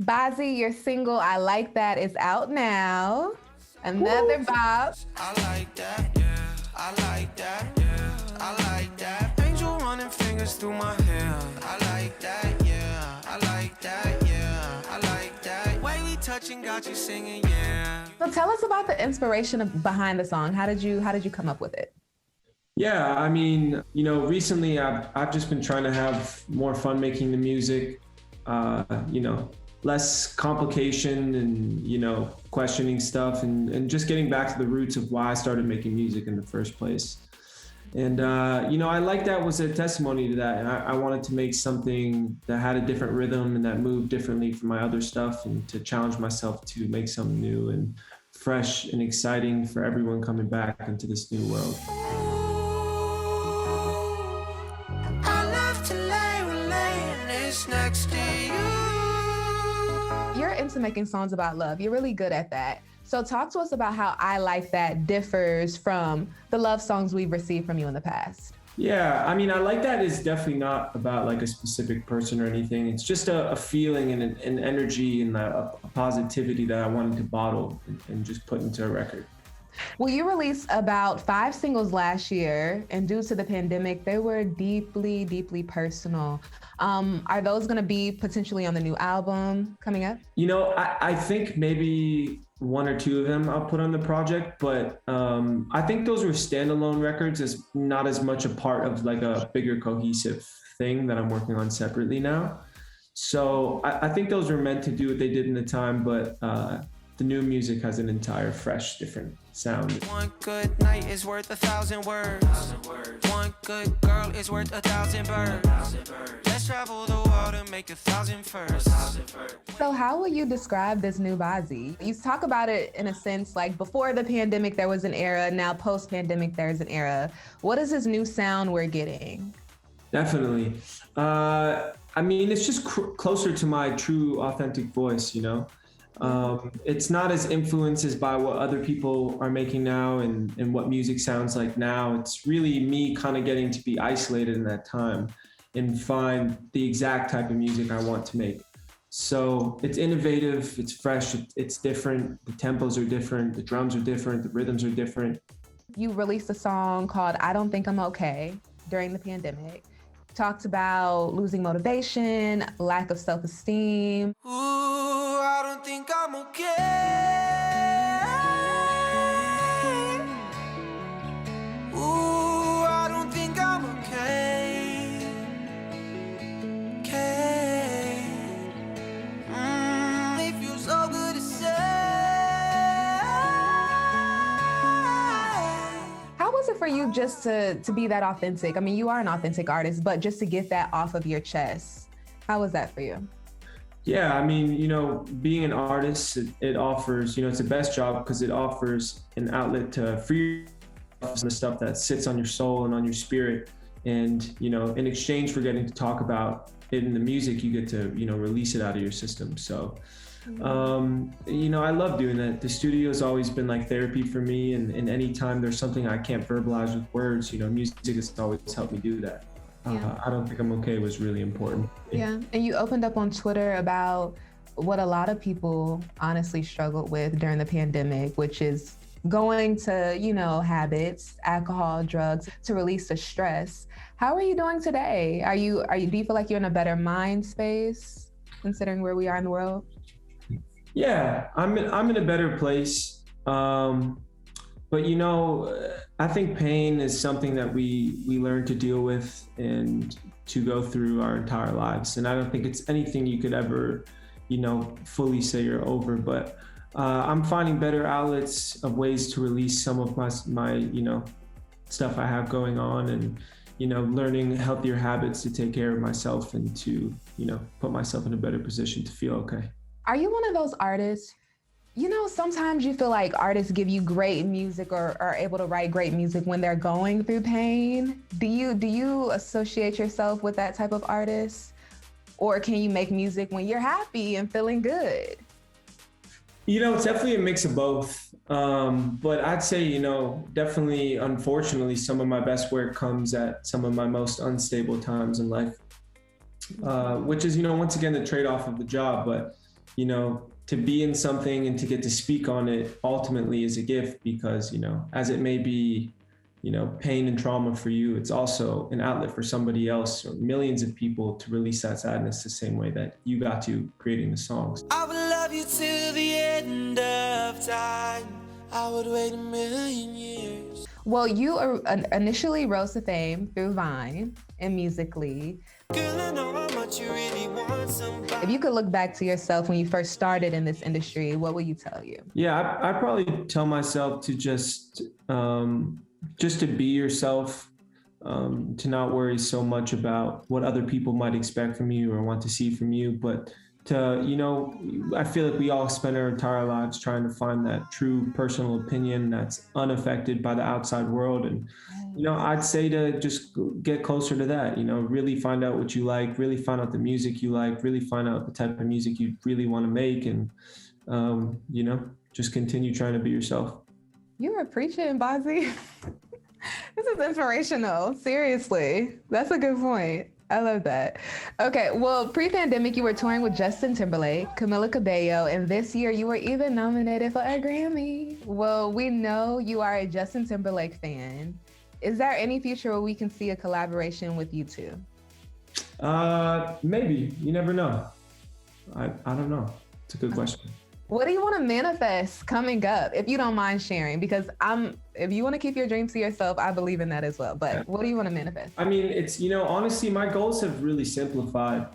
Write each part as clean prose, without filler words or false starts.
Bazzi, your single I Like That is out now. Another Woo! bop. I like that, yeah. I like that, yeah. I like that. Angel running fingers through my hair. I like that, yeah. I like that, yeah. I like that. Way we touching got you singing, yeah. So tell us about the inspiration behind the song. How did you come up with it? Yeah, I mean, recently I've just been trying to have more fun making the music, less complication and, questioning stuff and just getting back to the roots of why I started making music in the first place. And, I like that was a testimony to that. And I wanted to make something that had a different rhythm and that moved differently from my other stuff and to challenge myself to make something new and fresh and exciting for everyone coming back into this new world. Next to you. You're into making songs about love. You're really good at that. So talk to us about how I Like That differs from the love songs we've received from you in the past. Yeah, I mean, I Like That is definitely not about like a specific person or anything. It's just a feeling and an energy and a positivity that I wanted to bottle and just put into a record. Well, you released about 5 singles last year, and due to the pandemic, they were deeply, deeply personal. Are those going to be potentially on the new album coming up? I think maybe 1 or 2 of them I'll put on the project, but I think those were standalone records, as not as much a part of like a bigger cohesive thing that I'm working on separately now. So I think those were meant to do what they did in the time, but the new music has an entire fresh, different sound. One good night is worth 1,000 words. One good girl is worth 1,000 birds. Let's travel the world and make 1,000 firsts. So how will you describe this new Bazzi? You talk about it in a sense like before the pandemic there was an era, now post-pandemic there's an era. What is this new sound we're getting? Definitely. I mean, it's just closer to my true, authentic voice, It's not as influenced by what other people are making now and what music sounds like now. It's really me kind of getting to be isolated in that time and find the exact type of music I want to make. So it's innovative, it's fresh, it's different. The tempos are different, the drums are different, the rhythms are different. You released a song called I Don't Think I'm Okay during the pandemic. Talked about losing motivation, lack of self-esteem. Ooh, I don't think I'm okay. Ooh, I don't think I'm okay. It feels so good to say. How was it for you just to be that authentic? I mean, you are an authentic artist, but just to get that off of your chest, how was that for you? Yeah, I mean, being an artist, it offers, it's the best job because it offers an outlet to free the stuff that sits on your soul and on your spirit. And, in exchange for getting to talk about it in the music, you get to, release it out of your system. So, I love doing that. The studio's always been like therapy for me. And anytime there's something I can't verbalize with words, music has always helped me do that. Yeah. I Don't Think I'm Okay was really important. Yeah, and you opened up on Twitter about what a lot of people honestly struggled with during the pandemic, which is going to, habits, alcohol, drugs, to release the stress. How are you doing today? Do you feel like you're in a better mind space considering where we are in the world? Yeah, I'm in a better place. But I think pain is something that we learn to deal with and to go through our entire lives. And I don't think it's anything you could ever, fully say you're over. But I'm finding better outlets of ways to release some of my stuff I have going on, and learning healthier habits to take care of myself and to put myself in a better position to feel okay. Are you one of those artists? Sometimes you feel like artists give you great music or are able to write great music when they're going through pain. Do you associate yourself with that type of artist? Or can you make music when you're happy and feeling good? It's definitely a mix of both. But I'd say, definitely, unfortunately, some of my best work comes at some of my most unstable times in life, which is, once again, the trade-off of the job. But you know, to be in something and to get to speak on it ultimately is a gift because, you know, as it may be, you know, pain and trauma for you, it's also an outlet for somebody else or millions of people to release that sadness the same way that you got to creating the songs. I would love you till the end of time. I would wait 1,000,000 years. Well, you initially rose to fame through Vine and Musical.ly. Girl, I know how much you really want somebody. If you could look back to yourself when you first started in this industry, what would you tell you? Yeah, I probably tell myself to just to be yourself, to not worry so much about what other people might expect from you or want to see from you, but to, you know, I feel like we all spend our entire lives trying to find that true personal opinion that's unaffected by the outside world. And, you know, I'd say to just get closer to that, you know, really find out what you like, really find out the music you like, really find out the type of music you really want to make, and, you know, just continue trying to be yourself. You were preaching, Bazzi. This is inspirational. Seriously. That's a good point. I love that. Okay, well, pre-pandemic, you were touring with Justin Timberlake, Camila Cabello, and this year you were even nominated for a Grammy. Well, we know you are a Justin Timberlake fan. Is there any future where we can see a collaboration with you two? Maybe. You never know. I don't know. It's a good question. What do you want to manifest coming up, if you don't mind sharing? Because if you want to keep your dreams to yourself, I believe in that as well. But what do you want to manifest? I mean, it's, you know, honestly, my goals have really simplified,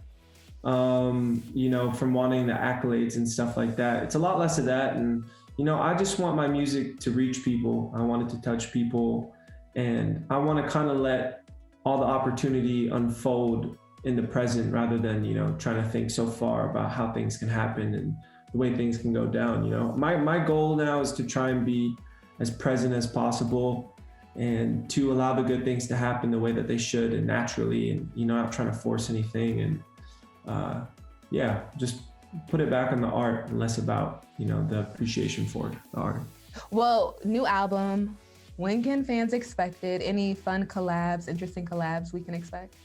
you know, from wanting the accolades and stuff like that. It's a lot less of that. And, you know, I just want my music to reach people. I want it to touch people. And I want to kind of let all the opportunity unfold in the present rather than, you know, trying to think so far about how things can happen and the way things can go down. You know, my goal now is to try and be as present as possible and to allow the good things to happen the way that they should and naturally, and, you know, not trying to force anything, and yeah, just put it back on the art and less about, you know, the appreciation for the art. Well, new album. When can fans expect it? Any fun collabs, interesting collabs we can expect?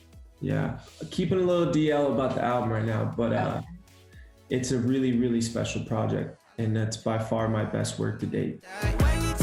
Yeah, keeping a little DL about the album right now, but Okay. It's a really, really special project, and that's by far my best work to date. When you